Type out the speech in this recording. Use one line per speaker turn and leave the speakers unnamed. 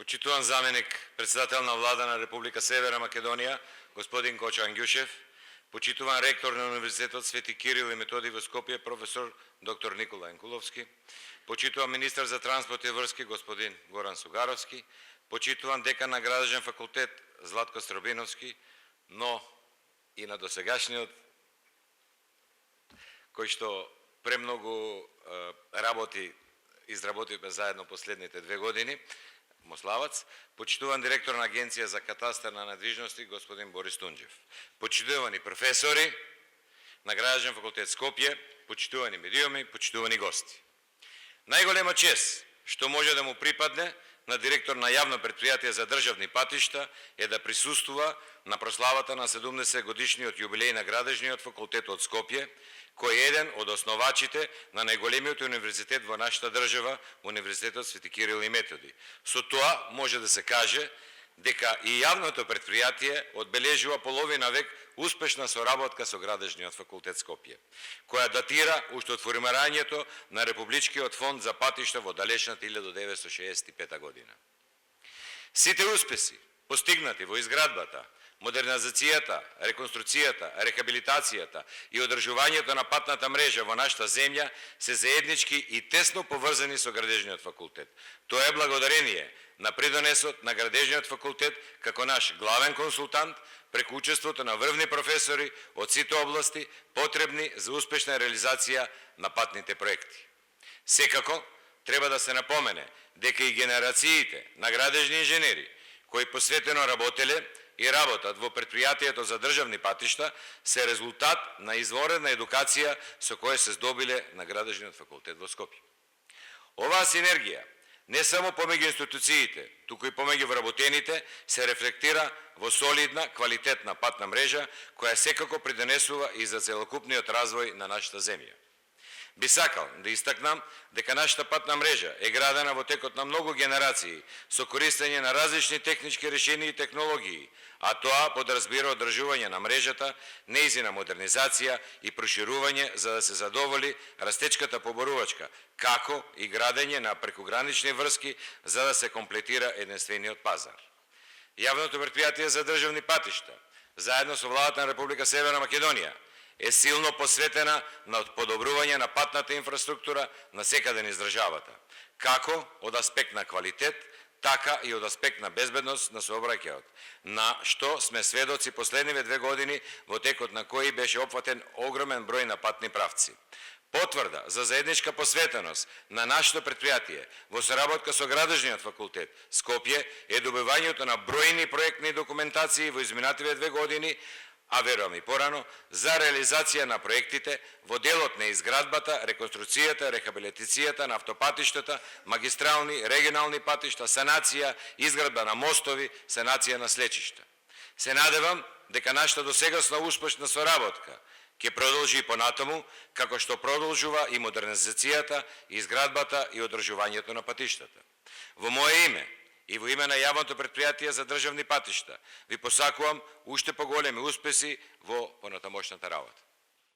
Почитуван заменик председател на влада на Република Северна Македонија, господин Кочо Ангјушев, почитуван ректор на Универзитетот Свети Кирил и Методи во Скопје, професор доктор Никола Енкуловски, почитуван министар за транспорт и врски, господин Горан Сугаровски, почитуван декан на Градежен факултет Златко Стробиновски, но и на досегашниот, кој што премногу изработивме заедно последните 2 години, Мославац, почитуван директор на Агенција за катастар на недвижности, господин Борис Тунџев, почитувани професори на Градежен факултет Скопје, почитувани медиуми, почитувани гости. Најголема чест што може да му припадне на директор на јавно предпријатие за државни патишта е да присуствува на прославата на 70 годишниот јубилеј на Градежниот факултет од Скопје, кој е еден од основачите на најголемиот универзитет во нашата држава, Универзитетот Свети Кирил и Методи. Со тоа може да се каже дека и јавното предпријатие одбележува половина век успешна соработка со Градежниот факултет Скопје, која датира уште од формирањето на Републичкиот фонд за патишта во далечната 1965 година. Сите успеси постигнати во изградбата, модернизацијата, реконструкцијата, рехабилитацијата и одржувањето на патната мрежа во нашата земја се заеднички и тесно поврзани со Градежниот факултет. Тоа е благодарение на придонесот на Градежниот факултет како наш главен консултант преку учеството на врвни професори од сите области потребни за успешна реализација на патните проекти. Секако треба да се напомене дека и генерациите на градежни инженери кои посветено работеле и работат во предпријатието за државни патишта се резултат на изворена едукација со која се здобиле на Градежниот факултет во Скопје. Оваа синергија не само помеѓу институциите, туку и помеѓу вработените се рефлектира во солидна, квалитетна патна мрежа која секако придонесува и за целокупниот развој на нашата земја. Би сакал да истакнам дека нашата патна мрежа е градена во текот на многу генерации со користење на различни технички решенија и технологии, а тоа подразбира одржување на мрежата, нејзина модернизација и проширување за да се задоволи растечката поборувачка, како и градење на прекугранични врски за да се комплетира единствениот пазар. Јавното предпријатие за државни патишта, заедно со владата на Република Северна Македонија, е силно посветена на подобрување на патната инфраструктура на секаде низ државата, како од аспект на квалитет, така и од аспект на безбедност на сообраќајот, на што сме сведоци последниве 2 години во текот на кои беше опфатен огромен број на патни правци. Потврда за заедничка посветеност на нашето предпријатие во соработка со Градежниот факултет Скопје е добивањето на бројни проектни документации во изминативе 2 години, а верувам и порано, за реализација на проектите во делот на изградбата, реконструкцијата, рехабилитацијата на автопатиштата, магистрални, регионални патишта, санација, изградба на мостови, санација на слечишта. Се надевам дека нашата досегашна успешна соработка ќе продолжи и понатаму, како што продолжува и модернизацијата, изградбата и одржувањето на патиштата. Во моје име и во име на јавното предпријатие за државни патишта ви посакувам уште поголеми успеси во понатамошната работа.